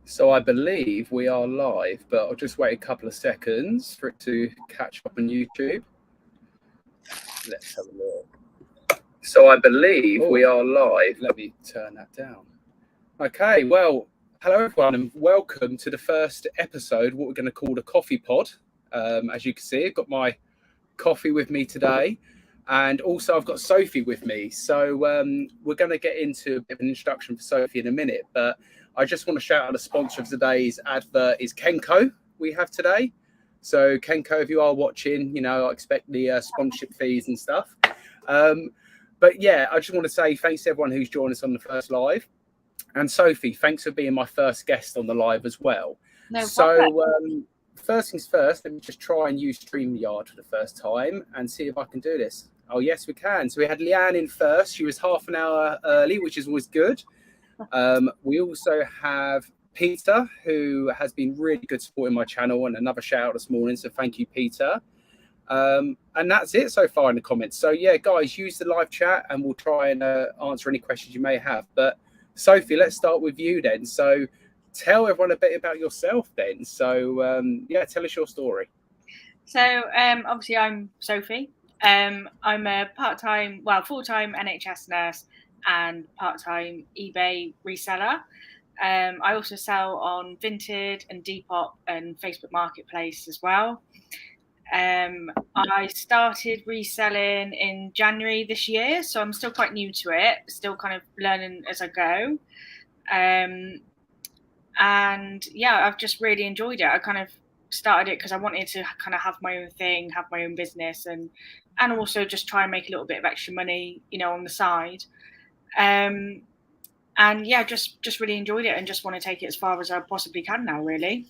So I believe we are live, but I'll just wait a couple of seconds for it to catch up on YouTube. Let's have a look. So I believe we are live. Let me turn that down. Okay, well, hello everyone and welcome to the first episode, what we're going to call the coffee pod. As you can see, I've got my coffee with me today. And also I've got Sophie with me. So we're going to get into a bit of an introduction for Sophie in a minute. But I just want to shout out the sponsor of today's advert is Kenco we have today. So Kenco, if you are watching, you know, I expect the sponsorship fees and stuff. But yeah, I just want to say thanks to everyone who's joined us on the first live. And Sophie, thanks for being my first guest on the live as well. No problem. First things first, let me just try and use StreamYard for the first time and see if I can do this. Oh, yes, we can. So we had Leanne in first. She was half an hour early, which is always good. We also have Peter, who has been really good supporting my channel, and another shout out this morning. So thank you, Peter. And that's it so far in the comments. So yeah, guys, use the live chat and we'll try and answer any questions you may have. But Sophie, let's start with you then. So tell everyone a bit about yourself then. So yeah, tell us your story. So obviously I'm Sophie. I'm a full-time NHS nurse and part-time eBay reseller. I also sell on Vinted and Depop and Facebook Marketplace as well. I started reselling in January this year, so I'm still quite new to it, still kind of learning as I go. And yeah, I've just really enjoyed it. I kind of started it because I wanted to kind of have my own thing, have my own business, and also just try and make a little bit of extra money, you know, on the side. And yeah, just really enjoyed it and just want to take it as far as I possibly can now, really.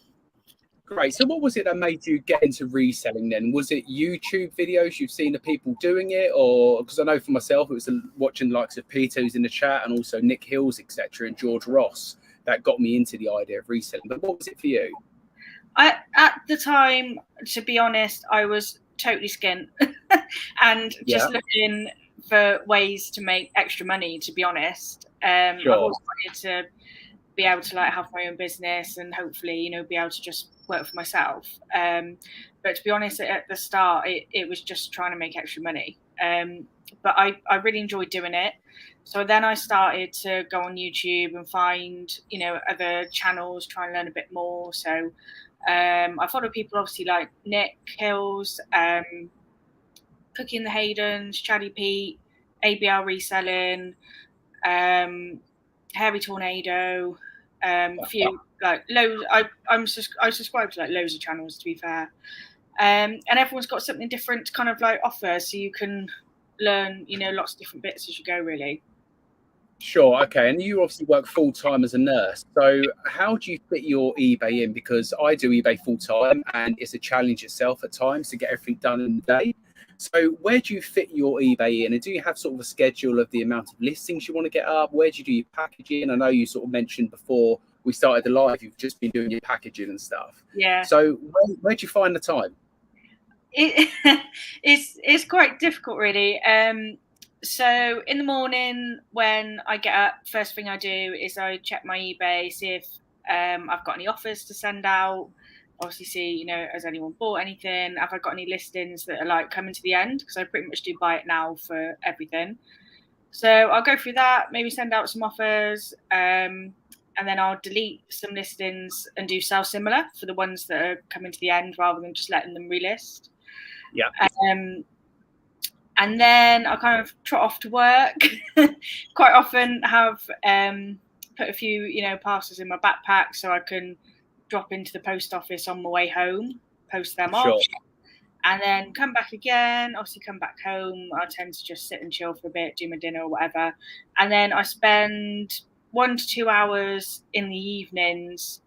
Great. So what was it that made you get into reselling then? Was it YouTube videos you've seen the people doing it, or because I know for myself it was watching the likes of Peter who's in the chat and also Nick Hills, etc., and George Ross that got me into the idea of reselling. But what was it for you? At the time, to be honest, I was totally skint and just looking for ways to make extra money, to be honest. I've always wanted to be able to like have my own business and hopefully, you know, be able to just work for myself. But to be honest, at the start, it was just trying to make extra money. But I really enjoyed doing it. So then I started to go on YouTube and find, you know, other channels, try and learn a bit more. So I follow people obviously like Nick Hills, Cooking the Haydens, Chaddy Pete, ABL Reselling, Hairy Tornado, a few like loads. I subscribe to like loads of channels, to be fair, and everyone's got something different to kind of like offer, so you can learn, you know, lots of different bits as you go, really. Sure. Okay. And you obviously work full time as a nurse. So how do you fit your eBay in? Because I do eBay full time and it's a challenge itself at times to get everything done in the day. So where do you fit your eBay in? And do you have sort of a schedule of the amount of listings you want to get up? Where do you do your packaging? I know you sort of mentioned before we started the live, you've just been doing your packaging and stuff. Yeah. So where do you find the time? It's quite difficult, really. So in the morning when I get up, first thing I do is I check my eBay, see if I've got any offers to send out. Obviously see, you know, has anyone bought anything? Have I got any listings that are like coming to the end? Because I pretty much do buy it now for everything. So I'll go through that, maybe send out some offers, and then I'll delete some listings and do sell similar for the ones that are coming to the end rather than just letting them relist. Yeah. And then I kind of trot off to work. Quite often have put a few, you know, parcels in my backpack so I can drop into the post office on my way home, post them off, and then come back again. Obviously, come back home. I tend to just sit and chill for a bit, do my dinner or whatever, and then I spend 1 to 2 hours in the evenings,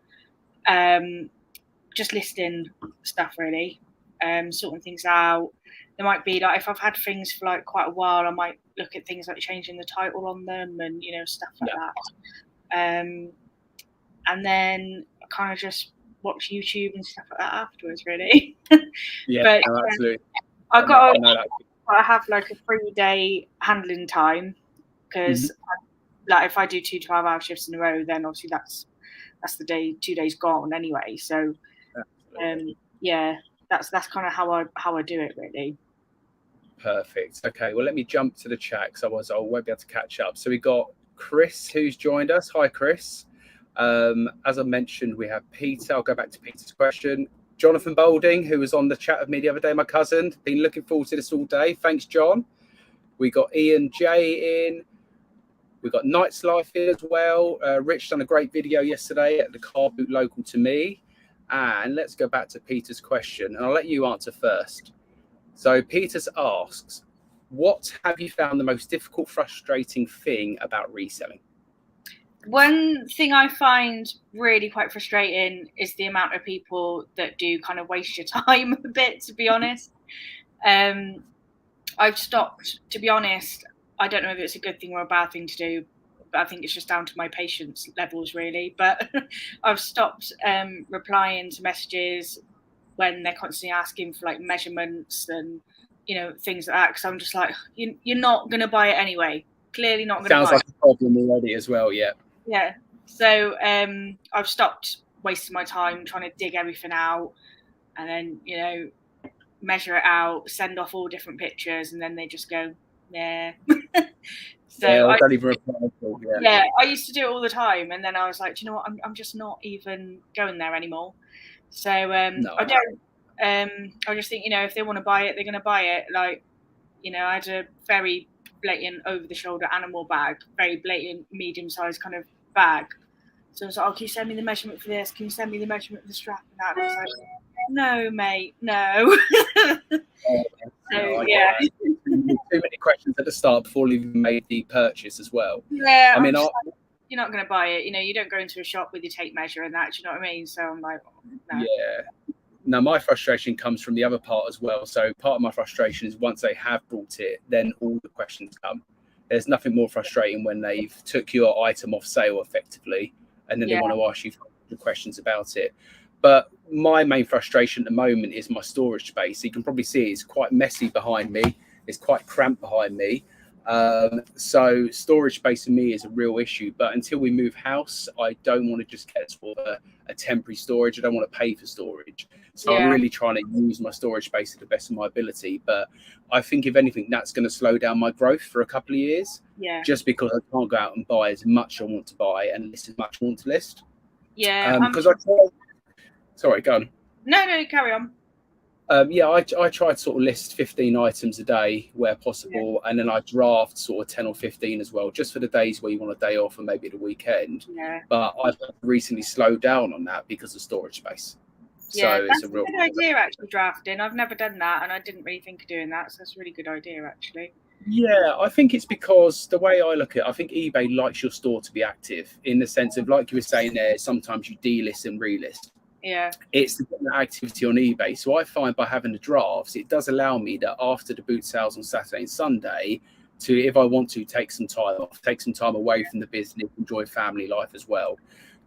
just listing stuff, really, sorting things out. There might be like, if I've had things for like quite a while, I might look at things like changing the title on them and, you know, stuff like that. And then I kind of just watch YouTube and stuff like that afterwards, really. Yeah, but absolutely. I have like a 3-day handling time because like if I do 2 12-hour shifts in a row, then obviously that's that's the day, 2 days gone anyway. So yeah, that's kind of how I do it, really. Perfect. Okay, well, let me jump to the chat because otherwise I won't be able to catch up. So we got Chris who's joined us. Hi, Chris. As I mentioned, we have Peter. I'll go back to Peter's question. Jonathan Boulding, who was on the chat with me the other day, my cousin. Been looking forward to this all day. Thanks, John. We got Ian J in. We've got Night's Life here as well. Rich done a great video yesterday at the car boot local to me. And let's go back to Peter's question. And I'll let you answer first. So Peter's asks, what have you found the most difficult, frustrating thing about reselling? One thing I find really quite frustrating is the amount of people that do kind of waste your time a bit, to be honest. I've stopped, to be honest. I don't know if it's a good thing or a bad thing to do, but I think it's just down to my patience levels, really. But I've stopped replying to messages when they're constantly asking for like measurements and, you know, things like that. Because I'm just like, you're not going to buy it anyway. Clearly not going to buy it. Sounds like a problem already as well, yeah. Yeah. So I've stopped wasting my time trying to dig everything out and then, you know, measure it out, send off all different pictures, and then they just go, yeah. So yeah, I don't even reply at all, yeah, I used to do it all the time, and then I was like, do you know what? I'm just not even going there anymore. So No. I don't. I just think, you know, if they want to buy it, they're going to buy it. Like, you know, I had a very blatant over-the-shoulder animal bag, very blatant medium-sized kind of bag. So I was like, oh, can you send me the measurement for this? Can you send me the measurement for the strap and that? And I was like, no, mate, no. So yeah. Too many questions at the start before you even made the purchase as well. Yeah, I mean, you're not going to buy it. You know, you don't go into a shop with your tape measure and that. Do you know what I mean? So I'm like, no. Yeah. Now, my frustration comes from the other part as well. So part of my frustration is once they have bought it, then all the questions come. There's nothing more frustrating when they've took your item off sale effectively, and then they want to ask you questions about it. But my main frustration at the moment is my storage space. You can probably see it's quite messy behind me. It's quite cramped behind me. So storage space for me is a real issue. But until we move house, I don't want to just get sort of a temporary storage. I don't want to pay for storage. So I'm really trying to use my storage space to the best of my ability. But I think if anything, that's going to slow down my growth for a couple of years. Yeah. Just because I can't go out and buy as much I want to buy and list as much I want to list. Yeah. Because sorry, go on. No, carry on. I try to sort of list 15 items a day where possible, and then I draft sort of 10 or 15 as well, just for the days where you want a day off and maybe the weekend. Yeah. But I've recently slowed down on that because of storage space. Yeah, so that's it's a real good idea, actually, drafting. I've never done that, and I didn't really think of doing that, so that's a really good idea, actually. Yeah, I think it's because the way I look at it, I think eBay likes your store to be active in the sense of, like you were saying there, sometimes you delist and relist. Yeah. It's the activity on eBay. So I find by having the drafts, it does allow me that after the boot sales on Saturday and Sunday to, if I want to, take some time off, take some time away from the business, enjoy family life as well.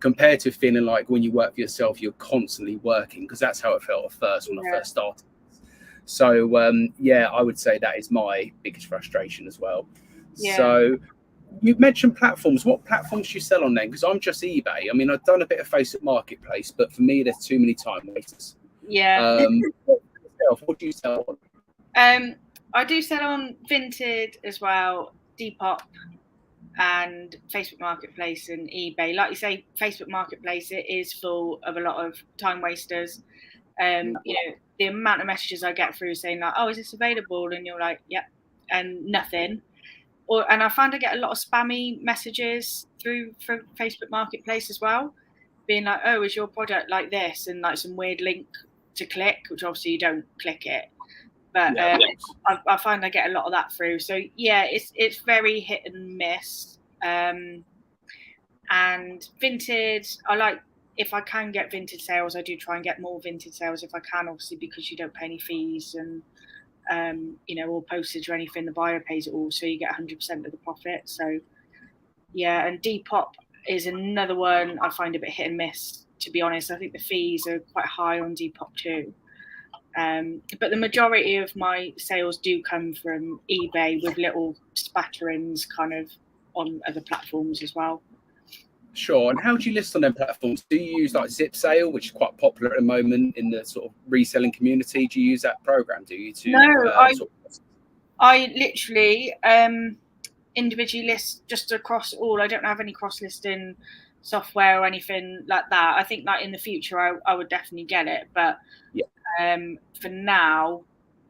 Compared to feeling like when you work for yourself, you're constantly working, because that's how it felt at first when I first started. So, I would say that is my biggest frustration as well. Yeah. So you mentioned platforms. What platforms do you sell on then? Because I'm just eBay. I mean, I've done a bit of Facebook Marketplace, but for me, there's too many time wasters. Yeah. What do you sell on? I do sell on Vinted as well, Depop, and Facebook Marketplace and eBay. Like you say, Facebook Marketplace, it is full of a lot of time wasters. You know, the amount of messages I get through saying like, "Oh, is this available?" and you're like, "Yep," and nothing. And I find I get a lot of spammy messages through Facebook Marketplace as well, being like, "Oh, is your product like this?" and like some weird link to click, which obviously you don't click it. But I find I get a lot of that through. So yeah, it's very hit and miss. And Vinted, I like, if I can get Vinted sales, I do try and get more Vinted sales if I can, obviously, because you don't pay any fees and you know, or postage or anything. The buyer pays it all, so you get 100% of the profit. So yeah, and Depop is another one I find a bit hit and miss, to be honest. I think the fees are quite high on Depop too. But the majority of my sales do come from eBay, with little spatterings kind of on other platforms as well. Sure. And how do you list on them platforms? Do you use like Zip Sale, which is quite popular at the moment in the sort of reselling community? Do you use that program? Do you? I literally individually list just across all. I don't have any cross listing software or anything like that. I think that in the future I would definitely get it, but for now,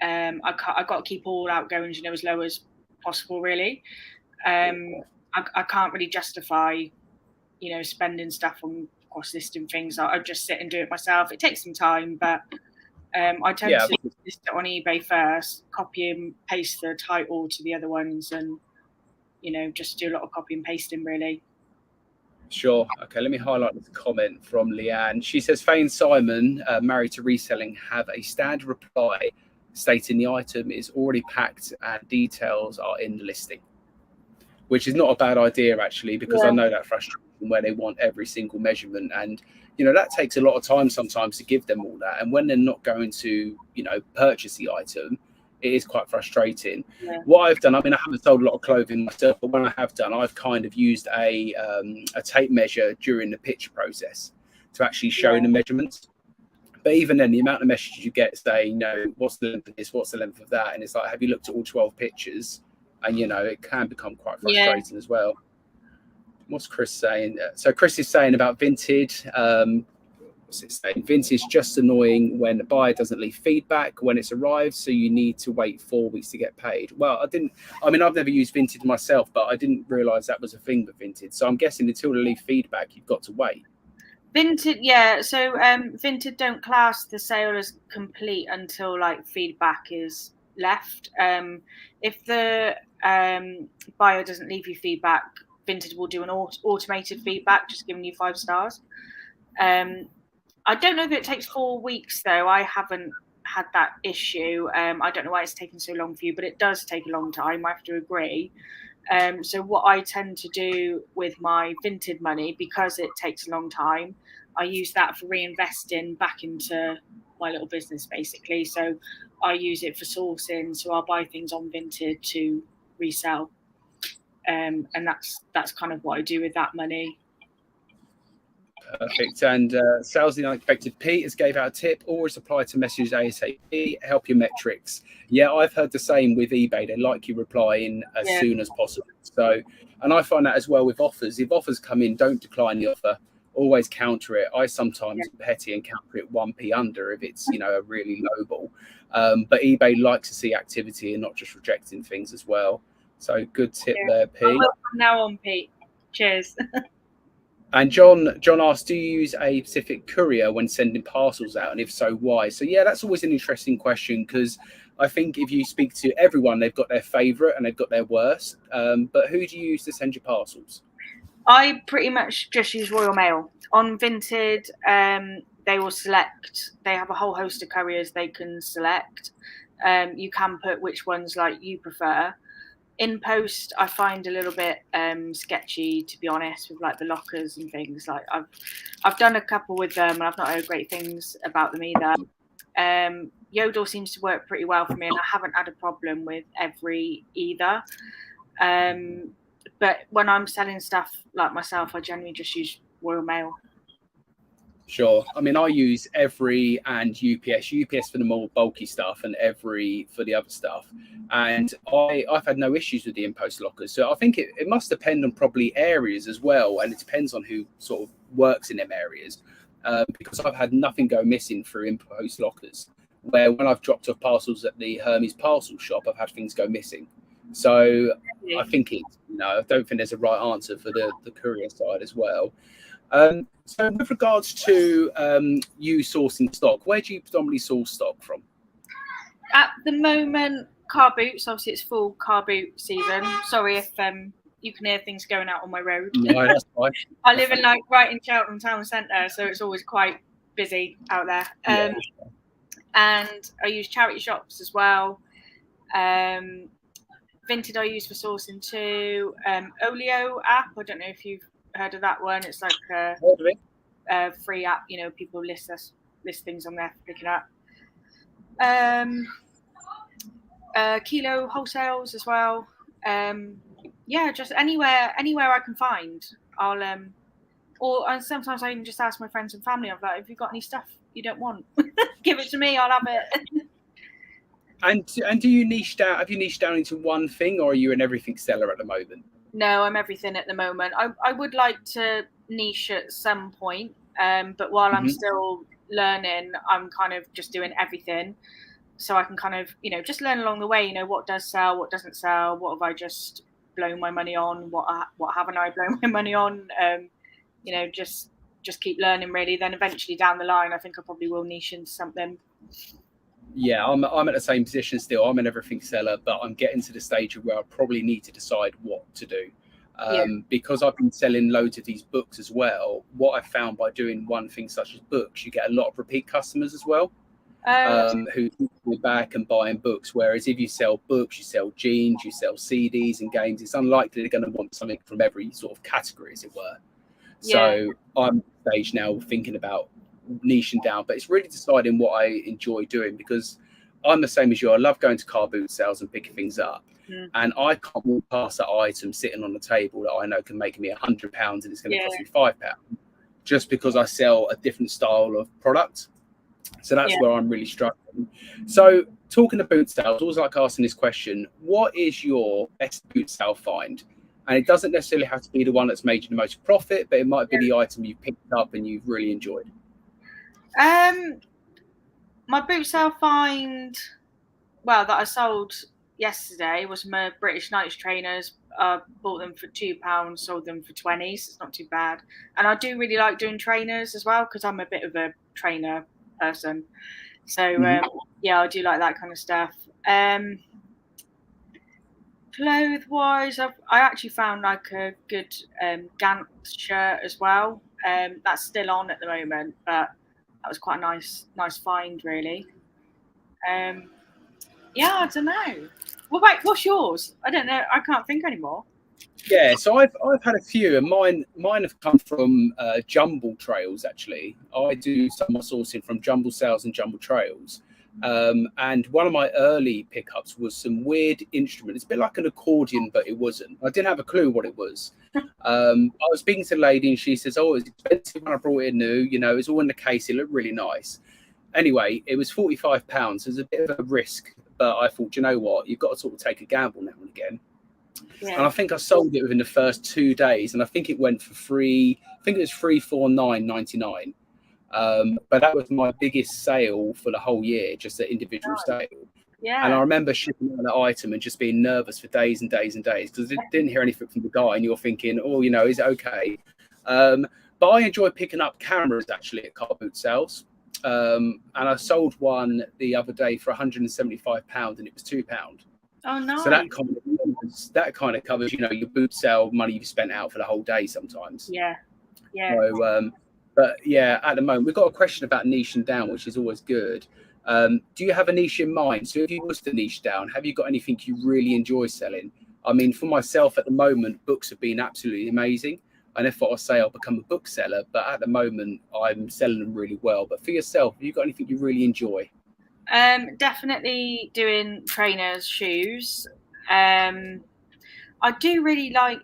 I got to keep all outgoings, as low as possible. Really, I can't really justify, spending stuff on cross listing things. I just sit and do it myself. It takes some time, but I tend to list it on eBay first, copy and paste the title to the other ones, and just do a lot of copy and pasting, really. Sure. Okay, let me highlight this comment from Leanne. She says, Faye and Simon, married to reselling, have a standard reply stating the item is already packed and details are in the listing, which is not a bad idea, actually, because I know that frustration where they want every single measurement. And, that takes a lot of time sometimes to give them all that. And when they're not going to, purchase the item, it is quite frustrating. What I've done, I haven't sold a lot of clothing myself, but when I have done, I've kind of used a tape measure during the picture process to actually show the measurements. But even then, the amount of messages you get saying, what's the length of this, what's the length of that? And it's like, have you looked at all 12 pictures? And, it can become quite frustrating as well. What's Chris saying? So Chris is saying about Vinted. What's it saying? Vinted just annoying when the buyer doesn't leave feedback when it's arrived, so you need to wait 4 weeks to get paid. Well, I've never used Vinted myself, but I didn't realise that was a thing with Vinted. So I'm guessing until they leave feedback, you've got to wait. Vinted, so Vinted don't class the sale as complete until feedback is left. If the buyer doesn't leave you feedback, Vinted will do an automated feedback, just giving you 5 stars. I don't know if it takes 4 weeks, though. I haven't had that issue. I don't know why it's taken so long for you, but it does take a long time. I have to agree. So what I tend to do with my Vinted money, because it takes a long time, I use that for reinvesting back into my little business, basically. So I use it for sourcing. So I'll buy things on Vinted to resell. And that's kind of what I do with that money. Perfect. And Sales the Unexpected Pete has gave out a tip: always apply to messages ASAP, help your metrics. Yeah, I've heard the same with eBay. They like you replying as soon as possible. So, and I find that as well with offers. If offers come in, don't decline the offer. Always counter it. I sometimes petty and counter it 1p under if it's a really low ball. But eBay likes to see activity and not just rejecting things as well. So good tip there, Pete. Now on, Pete. Cheers. And John asked, do you use a specific courier when sending parcels out? And if so, why? So, yeah, that's always an interesting question, because I think if you speak to everyone, they've got their favourite and they've got their worst. But who do you use to send your parcels? I pretty much just use Royal Mail. On Vinted, they will select. They have a whole host of couriers they can select. You can put which ones you prefer. In post, I find a little bit sketchy, to be honest, with the lockers and things. I've done a couple with them, and I've not heard great things about them either. Yodel seems to work pretty well for me, and I haven't had a problem with Every either. But when I'm selling stuff like myself, I generally just use Royal Mail. Sure. I use Every and UPS. UPS for the more bulky stuff and Every for the other stuff. And I've had no issues with the in-post lockers. So I think it must depend on probably areas as well. And it depends on who sort of works in them areas. Because I've had nothing go missing through in-post lockers. Where when I've dropped off parcels at the Hermes parcel shop, I've had things go missing. So I think I don't think there's a right answer for the courier side as well. So with regards to you sourcing stock, where do you predominantly source stock from? At the moment, car boots. Obviously, it's full car boot season. Sorry if you can hear things going out on my road. No, that's fine. I live in right in Cheltenham town centre, so it's always quite busy out there. And I use charity shops as well. Vinted I use for sourcing too. Olio app. I don't know if you've heard of that one. It's a free app. People list things on there for picking up. Kilo wholesales as well. Just anywhere I can find, and sometimes I even just ask my friends and family, I'm like, have you got any stuff you don't want? Give it to me, I'll have it. And do you niche down? Have you niched down into one thing, or are you an everything seller at the moment? No, I'm everything at the moment. I would like to niche at some point, but while I'm still learning, I'm kind of just doing everything. So I can kind of, just learn along the way, what does sell, what doesn't sell, what have I just blown my money on, what haven't I blown my money on, just keep learning really. Then eventually down the line, I think I probably will niche into something. Yeah, I'm at the same position still. I'm an everything seller, but I'm getting to the stage where I probably need to decide what to do. Because I've been selling loads of these books as well. What I found by doing one thing such as books, you get a lot of repeat customers as well, who go back and buying books. Whereas if you sell books, you sell jeans, you sell CDs and games, it's unlikely they're going to want something from every sort of category, as it were. So I'm at the stage now thinking about niching down, but it's really deciding what I enjoy doing, because I'm the same as you. I love going to car boot sales and picking things up, and I can't walk past that item sitting on the table that I know can make me £100 and it's going to cost me £5, just because I sell a different style of product. So that's where I'm really struggling. So talking to boot sales, I always like asking this question: what is your best boot sale find? And it doesn't necessarily have to be the one that's made you the most profit, but it might be the item you've picked up and you've really enjoyed. My boot sale find, that I sold yesterday, was my British Knights trainers. Bought them for £2, sold them for 20, so it's not too bad. And I do really like doing trainers as well, because I'm a bit of a trainer person. So I do like that kind of stuff. Clothes wise, I actually found like a good Gant shirt as well. That's still on at the moment, but that was quite a nice find, really. I don't know. What's yours? I don't know. I can't think anymore. Yeah, so I've had a few, and mine have come from Jumble Trails. Actually, I do some of my sourcing from Jumble Sales and Jumble Trails. And one of my early pickups was some weird instrument. It's a bit like an accordion, but it wasn't. I didn't have a clue what it was. I was speaking to the lady, and she says, "Oh, it's expensive when I brought it new. It's all in the case. It looked really nice." Anyway, it was £45. It was a bit of a risk, but I thought, you know what? You've got to sort of take a gamble now and again. Yeah. And I think I sold it within the first 2 days, and I think it went for free. I think it was $349.99. But that was my biggest sale for the whole year, just an individual sale. Yeah. And I remember shipping out that item and just being nervous for days and days and days, because I didn't hear anything from the guy, and you're thinking, oh, is it okay? But I enjoy picking up cameras actually at car boot sales. And I sold one the other day for £175, and it was £2. Oh no! So that kind of covers, your boot sale money you've spent out for the whole day sometimes. Yeah. So, but yeah, at the moment we've got a question about niching down, which is always good. Do you have a niche in mind? So if you was to niche down, have you got anything you really enjoy selling? I mean, for myself at the moment, books have been absolutely amazing. I never thought I'd say I'll become a bookseller, but at the moment I'm selling them really well. But for yourself, have you got anything you really enjoy? Definitely doing trainers, shoes. I do really like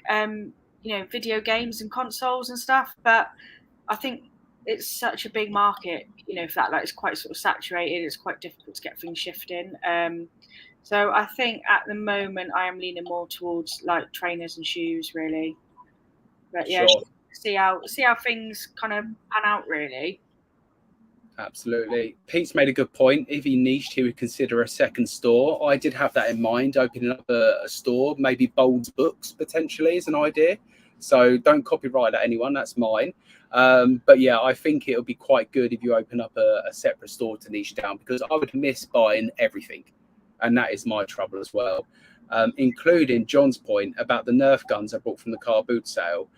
video games and consoles and stuff, but I think it's such a big market, for that. Like, it's quite sort of saturated. It's quite difficult to get things shifting. So I think at the moment I am leaning more towards like trainers and shoes, really. But yeah, sure. see how things kind of pan out, really. Absolutely. Pete's made a good point. If he niched, he would consider a second store. I did have that in mind, opening up a store, maybe Bold's Books potentially is an idea. So don't copyright that, anyone. That's mine. But yeah, I think it'll be quite good if you open up a separate store to niche down, because I would miss buying everything. And that is my trouble as well, including John's point about the Nerf guns I bought from the car boot sale.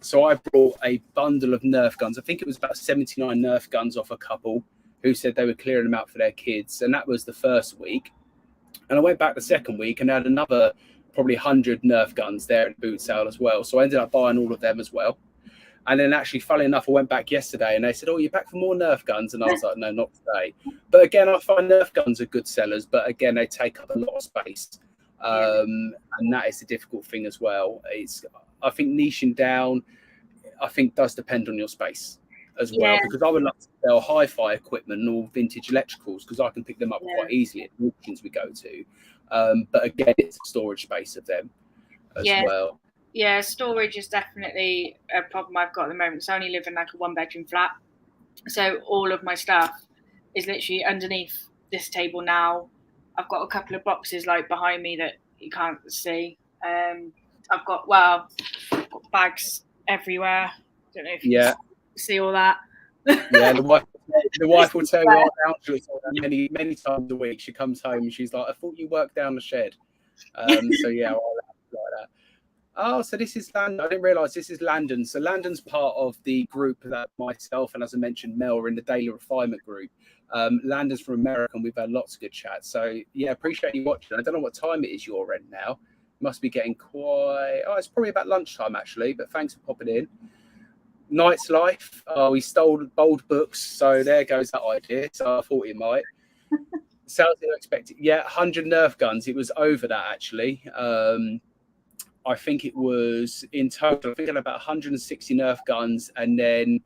So I brought a bundle of Nerf guns. I think it was about 79 Nerf guns off a couple who said they were clearing them out for their kids. And that was the first week. And I went back the second week and had another probably 100 Nerf guns there at the boot sale as well. So I ended up buying all of them as well. And then actually, funnily enough, I went back yesterday and they said, oh, you're back for more Nerf guns? And I was like, no, not today. But again, I find Nerf guns are good sellers, but again, they take up a lot of space. And that is a difficult thing as well. I think niching down, I think does depend on your space as well, because I would like to sell hi-fi equipment or vintage electricals because I can pick them up quite easily at the auctions we go to. But again, it's a storage space of them as well. Yeah, storage is definitely a problem I've got at the moment. So I only live in like a 1-bedroom flat. So all of my stuff is literally underneath this table now. I've got a couple of boxes like behind me that you can't see. I've got bags everywhere. I don't know if you can see all that. Yeah, the wife will tell you many times a week. She comes home and she's like, "I thought you worked down the shed." So yeah, I'll like that. Oh, so this is Landon. I didn't realise this is Landon. So Landon's part of the group that myself and, as I mentioned, Mel are in the Daily Refinement group. Landon's from America and we've had lots of good chats. So yeah, appreciate you watching. I don't know what time it is your end now. Must be getting quite... Oh, it's probably about lunchtime actually, but thanks for popping in. Knight's Life. Oh, he stole bold books. So there goes that idea. So I thought he might. Sounds unexpected. Yeah, 100 Nerf guns. It was over that actually. I think it was in total, I think I had about 160 Nerf guns and then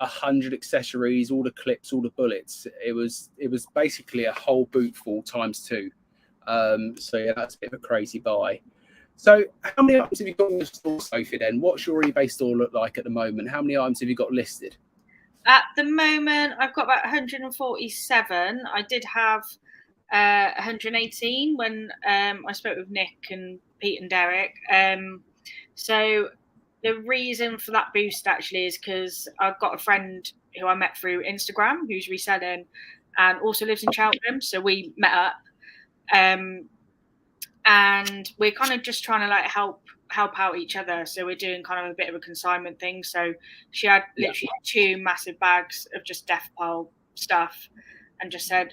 100 accessories, all the clips, all the bullets. It was basically a whole boot full times 2. So yeah, that's a bit of a crazy buy. So how many items have you got in your store, Sophie, then? What's your eBay store look like at the moment? How many items have you got listed? At the moment, I've got about 147. I did have 118 when I spoke with Nick and Pete and Derek. So the reason for that boost actually is because I've got a friend who I met through Instagram who's reselling and also lives in Cheltenham. So we met up, and we're kind of just trying to like help out each other. So we're doing kind of a bit of a consignment thing. So she had literally 2 massive bags of just death pile stuff and just said,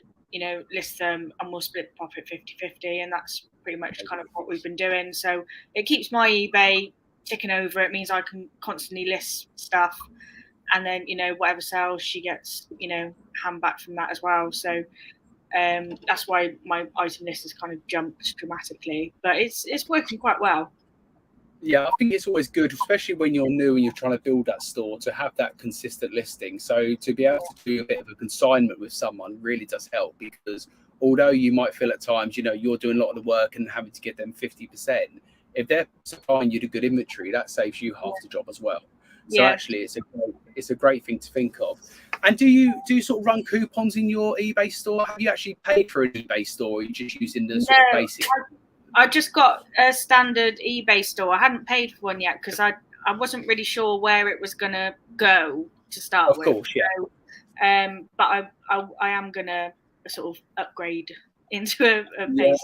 list them and we'll split the profit 50-50. And that's pretty much kind of what we've been doing. So it keeps my eBay ticking over. It means I can constantly list stuff. And then, whatever sells, she gets, hand back from that as well. So that's why my item list has kind of jumped dramatically. But it's working quite well. Yeah, I think it's always good, especially when you're new and you're trying to build that store, to have that consistent listing. So to be able to do a bit of a consignment with someone really does help, because although you might feel at times, you're doing a lot of the work and having to get them 50%, if they're supplying you the good inventory, that saves you half the job as well. So actually, it's a great thing to think of. And do you sort of run coupons in your eBay store? Have you actually paid for an eBay store, or are you just using the sort of basic? I just got a standard eBay store. I hadn't paid for one yet because I wasn't really sure where it was going to go to start with. Of course, yeah. So, but I am going to sort of upgrade into a basic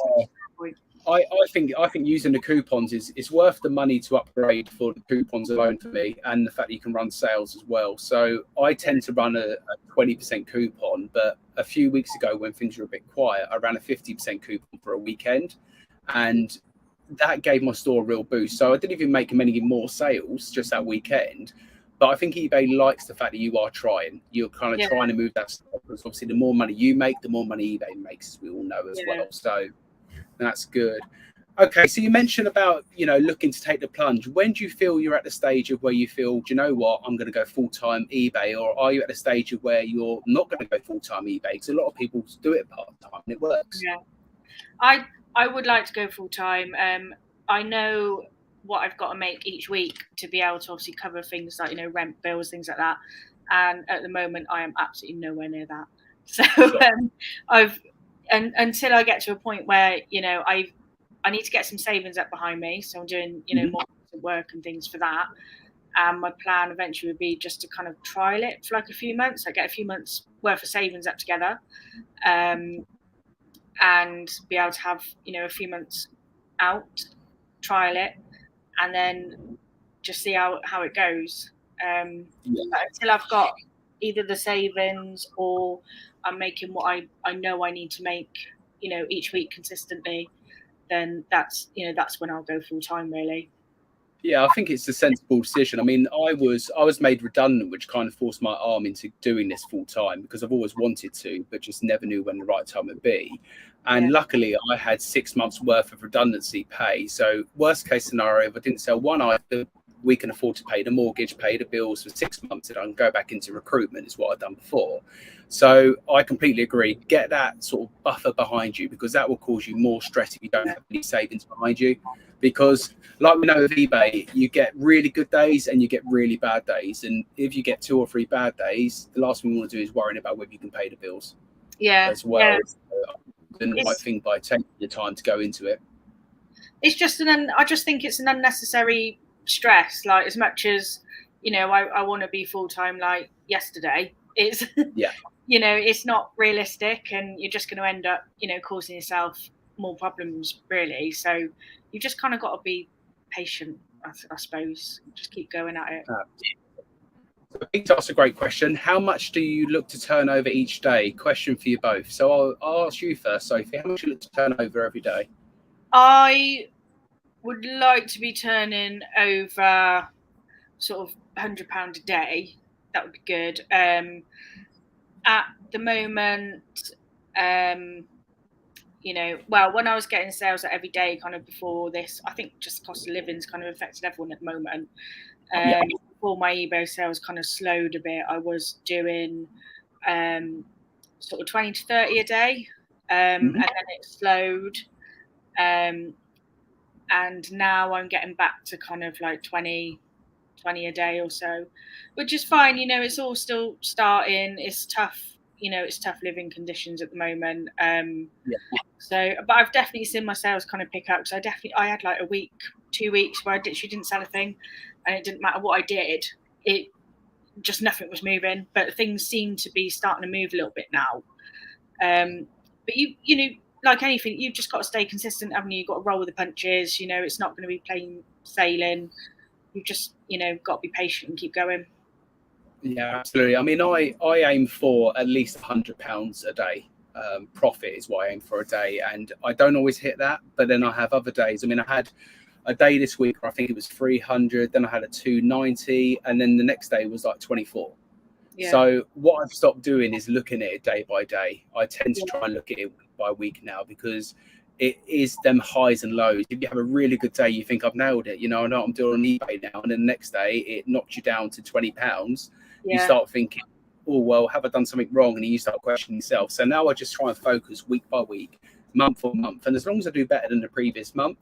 point. I think using the coupons is worth the money to upgrade for the coupons alone for me, and the fact that you can run sales as well. So I tend to run a 20% coupon, but a few weeks ago when things were a bit quiet, I ran a 50% coupon for a weekend. And that gave my store a real boost. So I didn't even make many more sales just that weekend. But I think eBay likes the fact that you are trying. You're kind of trying to move that stuff, because obviously the more money you make, the more money eBay makes, as we all know as well. So that's good. Okay, so you mentioned about, looking to take the plunge. When do you feel you're at the stage of where you feel, do you know what, I'm going to go full-time eBay? Or are you at the stage of where you're not going to go full-time eBay? Because a lot of people do it part-time and it works. Yeah, I would like to go full-time. I know what I've got to make each week to be able to obviously cover things like, rent, bills, things like that. And at the moment, I am absolutely nowhere near that. So until I get to a point where, I need to get some savings up behind me. So I'm doing, more work and things for that. And my plan eventually would be just to kind of trial it for like a few months. I get a few months worth of savings up together. And be able to have, a few months out, trial it, and then just see how it goes. But until I've got either the savings or I'm making what I know I need to make, each week consistently, then that's when I'll go full time, really. Yeah, I think it's a sensible decision. I mean, I was made redundant, which kind of forced my arm into doing this full time, because I've always wanted to, but just never knew when the right time would be. And luckily, I had 6 months worth of redundancy pay. So worst case scenario, if I didn't sell one item, we can afford to pay the mortgage, pay the bills for 6 months, and I can go back into recruitment is what I've done before. So I completely agree. Get that sort of buffer behind you, because that will cause you more stress if you don't have any savings behind you. Because like we know with eBay, you get really good days and you get really bad days. And if you get 2 or 3 bad days, the last thing you want to do is worrying about whether you can pay the bills as well. Yeah. The right thing by taking the time to go into it. It's just I just think it's an unnecessary stress. Like, as much as, you know, I want to be full-time like yesterday, it's you know, it's not realistic, and you're just going to end up, you know, causing yourself more problems, really. So you just kind of got to be patient, I suppose. Just keep going at it. That's a great question. How much do you look to turn over each day? Question for you both. So I'll ask you first, Sophie. How much do you look to turn over every day? I would like to be turning over sort of £100 a day. That would be good. At the moment, you know, well, when I was getting sales at every day, kind of before this, I think just cost of living's kind of affected everyone at the moment. Before my eBay sales kind of slowed a bit, I was doing sort of 20 to 30 a day, and then it slowed, and now I'm getting back to kind of like 20 a day or so, which is fine. You know, it's all still starting. It's tough, you know, it's tough living conditions at the moment. So, but I've definitely seen my sales kind of pick up. So I had like a week, 2 weeks where I literally didn't sell a thing, and it didn't matter what I did. It just, nothing was moving, but things seem to be starting to move a little bit now. But you know, like anything, you've just got to stay consistent, haven't you? You've got to roll with the punches. You know, it's not going to be plain sailing. You've just, you know, got to be patient and keep going. Yeah, absolutely. I mean, I aim for at least £100 a day. Profit is what I aim for a day, and I don't always hit that, but then I have other days. I mean, I had a day this week where I think it was 300, then I had a 290, and then the next day was like 24. So what I've stopped doing is looking at it day by day. I tend to try and look at it week by week now, because it is them highs and lows. If you have a really good day, you think I've nailed it, you know, I know what I'm doing on eBay now, and then the next day it knocks you down to £20. You start thinking, oh, well, have I done something wrong? And you start questioning yourself. So now I just try and focus week by week, month for month. And as long as I do better than the previous month,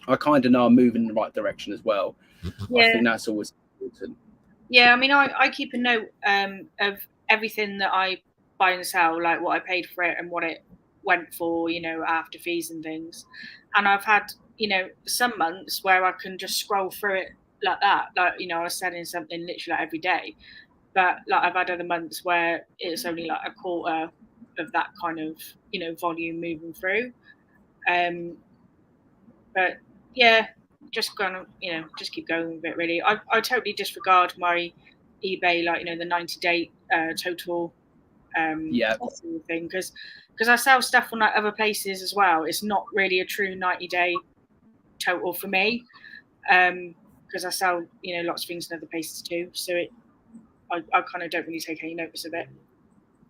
I kind of know I'm moving in the right direction as well. I think that's always important. Yeah, I mean, I keep a note of everything that I buy and sell, like what I paid for it and what it went for, you know, after fees and things. And I've had, you know, some months where I can just scroll through it like that. Like, you know, I was selling something literally like every day. But like, I've had other months where it's only like a quarter of that kind of, you know, volume moving through. But yeah, just gonna, you know, just keep going with it, really. I totally disregard my eBay, like, you know, the 90-day total thing, because I sell stuff on like other places as well. It's not really a true 90-day total for me, because I sell, you know, lots of things in other places too. So I kind of don't really take any notice of it.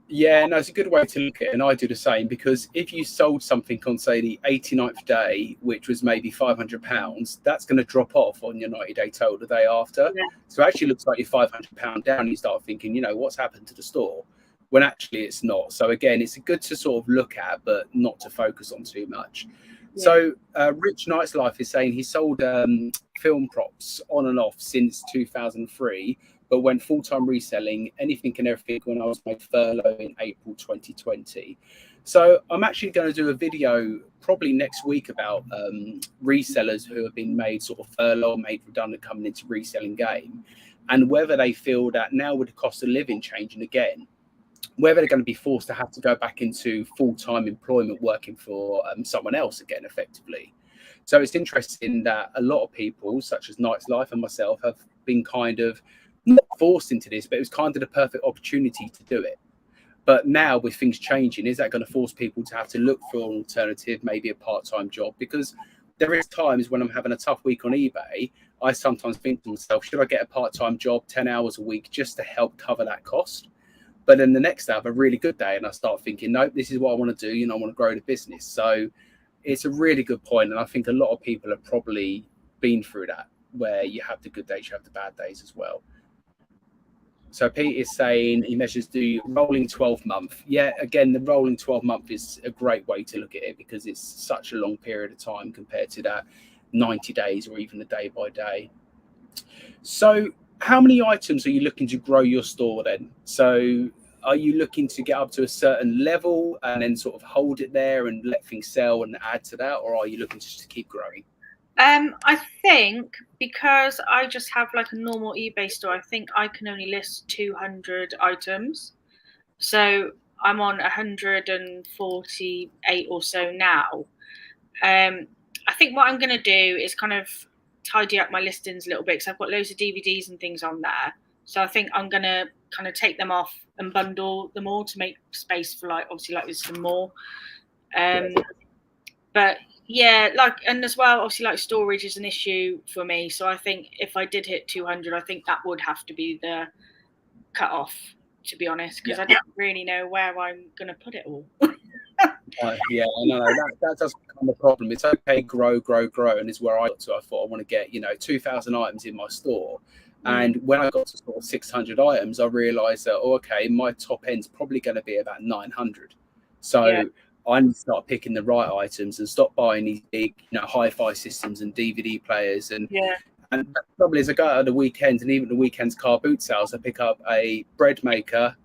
Yeah, no, it's a good way to look at it, and I do the same, because if you sold something on, say, the 89th day, which was maybe £500, that's going to drop off on your 90-day total the day after. So it actually looks like you're £500 down, and you start thinking, you know, what's happened to the store? When actually it's not. So again, it's good to sort of look at, but not to focus on too much. So Rich Knight's Life is saying he sold film props on and off since 2003, but went full-time reselling anything and everything when I was made furlough in April 2020. So I'm actually going to do a video probably next week about resellers who have been made sort of furlough, made redundant, coming into reselling game, and whether they feel that now with the cost of living changing again, whether they're going to be forced to have to go back into full-time employment working for someone else again, effectively. So it's interesting that a lot of people, such as Knight's Life and myself, have been kind of not forced into this, but it was kind of the perfect opportunity to do it. But now with things changing, is that going to force people to have to look for an alternative, maybe a part-time job? Because there is times when I'm having a tough week on eBay, I sometimes think to myself, should I get a part-time job, 10 hours a week, just to help cover that cost? But then the next day I have a really good day and I start thinking, nope, this is what I want to do. You know, I want to grow the business. So it's a really good point. And I think a lot of people have probably been through that where you have the good days, you have the bad days as well. So Pete is saying he measures the rolling 12-month. Yeah, again, the rolling 12-month is a great way to look at it because it's such a long period of time compared to that 90 days or even a day by day. So how many items are you looking to grow your store then? So are you looking to get up to a certain level and then sort of hold it there and let things sell and add to that? Or are you looking just to keep growing? I think because I just have like a normal eBay store, I think I can only list 200 items. So I'm on 148 or so now. I think what I'm going to do is kind of tidy up my listings a little bit because I've got loads of DVDs and things on there. So I think I'm going to kind of take them off and bundle them all to make space for like, obviously, like there's some more. But yeah, like, and as well, obviously, like storage is an issue for me. So I think if I did hit 200, I think that would have to be the cut off, to be honest, because I don't really know where I'm going to put it all. Yeah, I know that does become a problem. It's okay, grow, and is where I got to. I thought I want to get 2,000 items in my store, and when I got to sort of 600 items, I realised that okay, my top end's probably going to be about 900. So I need to start picking the right items and stop buying these big, hi-fi systems and DVD players. And the trouble is, I go out on the weekends, and even the weekends car boot sales, I pick up a bread maker.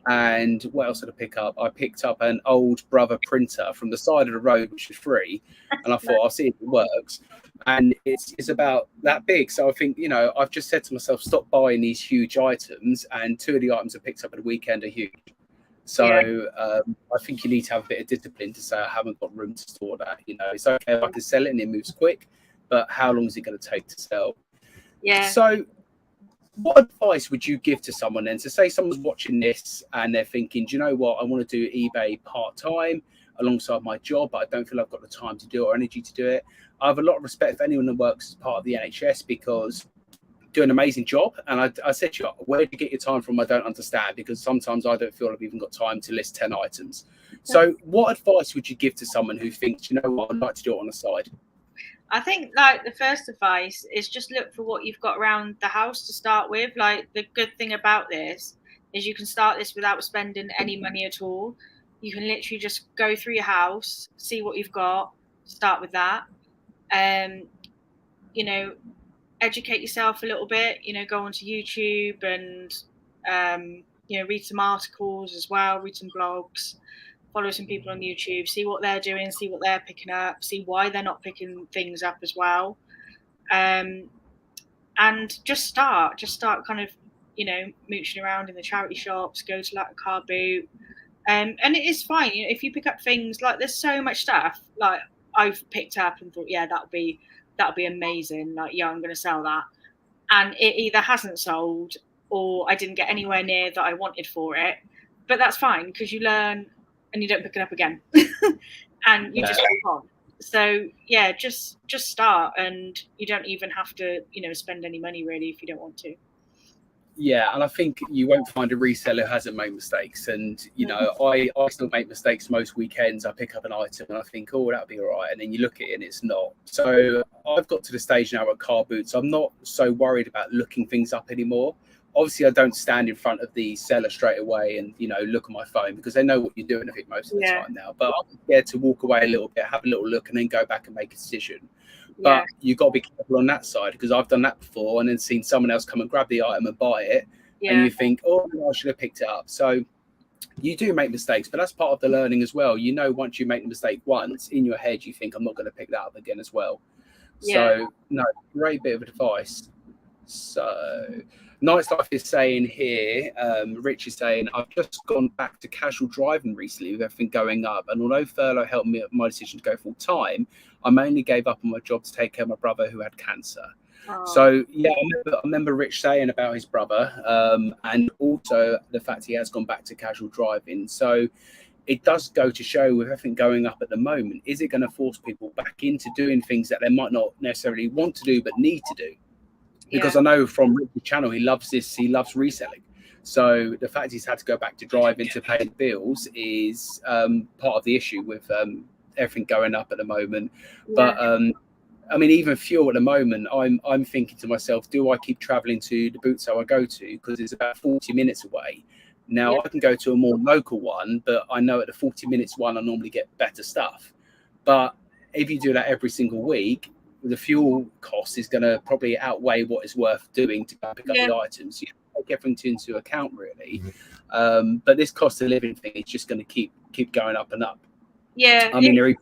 And what else did I pick up? I picked up an old Brother printer from the side of the road, which was free. And I thought, I'll see if it works. And it's about that big. So I think, I've just said to myself, stop buying these huge items. And 2 of the items I picked up at the weekend are huge. So I think you need to have a bit of discipline to say, I haven't got room to store that. It's okay if I can sell it and it moves quick, but how long is it going to take to sell? Yeah. So what advice would you give to someone then? So say someone's watching this and they're thinking, do you know what? I want to do eBay part-time alongside my job, but I don't feel I've got the time to do it or energy to do it. I have a lot of respect for anyone that works as part of the NHS because do an amazing job. And I said to you, where do you get your time from? I don't understand, because sometimes I don't feel I've even got time to list 10 items. So what advice would you give to someone who thinks, you know what, I'd like to do it on the side? I think like the first advice is just look for what you've got around the house to start with. Like the good thing about this is you can start this without spending any money at all. You can literally just go through your house, see what you've got, start with that. Educate yourself a little bit, go onto YouTube and, read some articles as well, read some blogs, follow some people on YouTube, see what they're doing, see what they're picking up, see why they're not picking things up as well. And just start kind of, mooching around in the charity shops, go to like a car boot. And it is fine. If you pick up things, like there's so much stuff like I've picked up and thought, yeah, that'll be amazing. Like, yeah, I'm going to sell that. And it either hasn't sold or I didn't get anywhere near that I wanted for it. But that's fine because you learn and you don't pick it up again. And you just move on. So, yeah, just start, and you don't even have to, spend any money really if you don't want to. Yeah, and I think you won't find a reseller who hasn't made mistakes. And, I still make mistakes most weekends. I pick up an item and I think, oh, that'll be all right. And then you look at it and it's not. So I've got to the stage now at car boots. I'm not so worried about looking things up anymore. Obviously, I don't stand in front of the seller straight away and, look at my phone because they know what you're doing, I think, most of the time now. But I'm scared to walk away a little bit, have a little look and then go back and make a decision. But you've got to be careful on that side because I've done that before and then seen someone else come and grab the item and buy it. And you think, oh, I should have picked it up. So you do make mistakes, but that's part of the learning as well. Once you make the mistake once, in your head, you think, I'm not going to pick that up again as well. So, no, great bit of advice. So, Nice Life is saying here, Rich is saying, I've just gone back to casual driving recently with everything going up. And although furlough helped me with my decision to go full time, I mainly gave up on my job to take care of my brother who had cancer. So, yeah, I remember Rich saying about his brother and also the fact he has gone back to casual driving. So it does go to show with everything going up at the moment, is it going to force people back into doing things that they might not necessarily want to do but need to do? Because I know from Rich's channel, he loves this, he loves reselling. So the fact he's had to go back to driving to pay bills is part of the issue with everything going up at the moment. But I mean, even fuel at the moment, I'm thinking to myself, do I keep traveling to the boot sale I go to, because it's about 40 minutes away. Now, I can go to a more local one, but I know at the 40 minutes one, I normally get better stuff. But if you do that every single week, the fuel cost is going to probably outweigh what it's worth doing to go pick up the items. You take everything into account, really. But this cost of living thing is just going to keep going up and up. Yeah. I mean, there is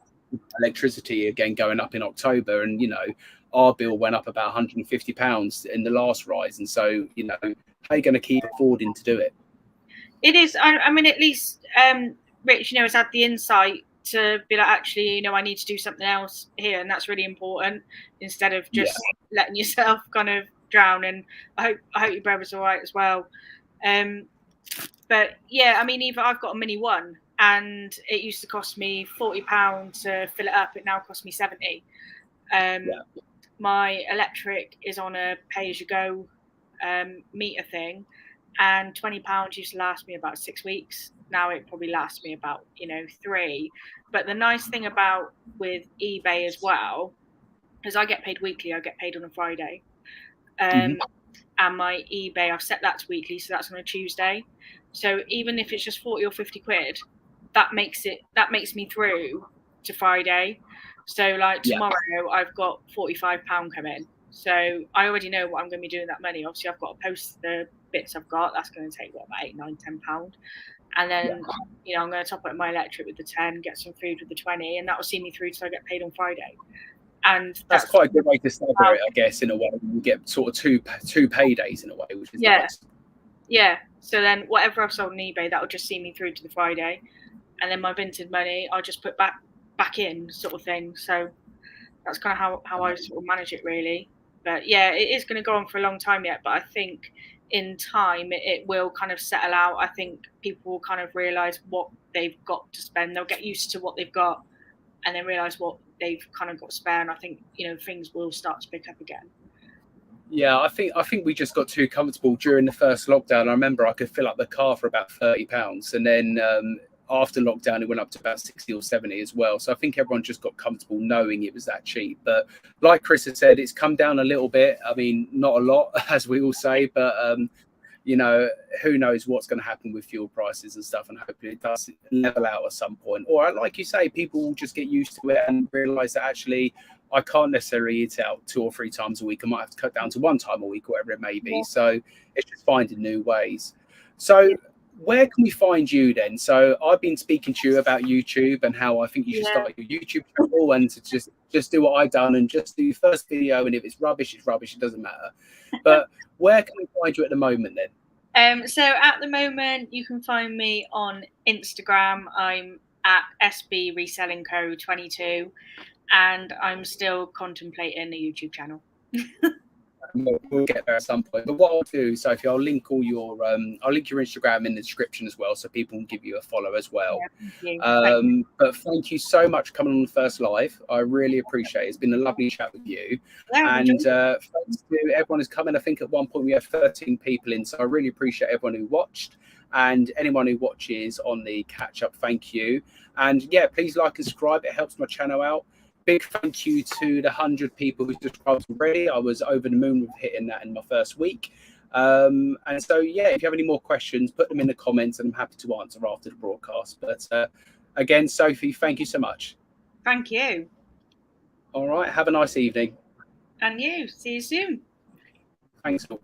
electricity again going up in October, and our bill went up about £150 in the last rise, and so how are you going to keep affording to do it? It is. I mean, at least Rich, has had the insight to be like, actually, I need to do something else here, and that's really important, instead of just letting yourself kind of drown. And I hope your brother's all right as well. But yeah, I mean, I've got a Mini One, and it used to cost me £40 to fill it up. It now costs me £70. My electric is on a pay-as-you-go meter thing, and £20 used to last me about 6 weeks. Now it probably lasts me about 3. But the nice thing about with eBay as well is I get paid weekly. I get paid on a Friday, and my eBay, I've set that to weekly, so that's on a Tuesday. So even if it's just 40 or 50 quid, that makes me through to Friday. So like tomorrow, I've got £45 coming. So I already know what I'm going to be doing with that money. Obviously, I've got to post the bits I've got. That's going to take about £8, £9, £10. And then, I'm going to top up my electric with the 10, get some food with the 20, and that will see me through till I get paid on Friday. And that's quite a good way to stagger it, I guess, in a way. You get sort of two paydays in a way, which is nice. Yeah. So then whatever I've sold on eBay, that will just see me through to the Friday. And then my vintage money, I'll just put back in, sort of thing. So that's kind of how I sort of manage it, really. But yeah, it is going to go on for a long time yet. But I think in time it will kind of settle out. I think people will kind of realise what they've got to spend. They'll get used to what they've got, and then realise what they've kind of got spare. And I think things will start to pick up again. Yeah, I think we just got too comfortable during the first lockdown. I remember I could fill up the car for about £30, and then after lockdown it went up to about 60 or 70 as well. So I think everyone just got comfortable knowing it was that cheap. But like Chris has said, it's come down a little bit. I mean, not a lot, as we all say, but who knows what's going to happen with fuel prices and stuff, and hopefully it does level out at some point. Or like you say, people will just get used to it and realise that actually I can't necessarily eat out 2 or 3 times a week. I might have to cut down to 1 time a week, or whatever it may be. So it's just finding new ways. So where can we find you then? So I've been speaking to you about YouTube and how I think you should start your YouTube channel, and to just do what I've done and just do your first video. And if it's rubbish, it's rubbish. It doesn't matter. But where can we find you at the moment then? So at the moment, you can find me on Instagram. I'm at sbresellingco 22, and I'm still contemplating a YouTube channel. We'll get there at some point. But what I'll do, Sophie, I'll link your Instagram in the description as well, so people can give you a follow as well. But thank you so much for coming on the first live. I really appreciate it. It's been a lovely chat with you. And thanks to everyone who's come in. I think at one point we had 13 people in, so I really appreciate everyone who watched, and anyone who watches on the catch up. Thank you. And yeah, please like and subscribe. It helps my channel out. Big thank you to the 100 people who subscribed already. I was over the moon with hitting that in my first week. And so, yeah, if you have any more questions, put them in the comments, and I'm happy to answer after the broadcast. But again, Sophie, thank you so much. Thank you. All right. Have a nice evening. And you. See you soon. Thanks all.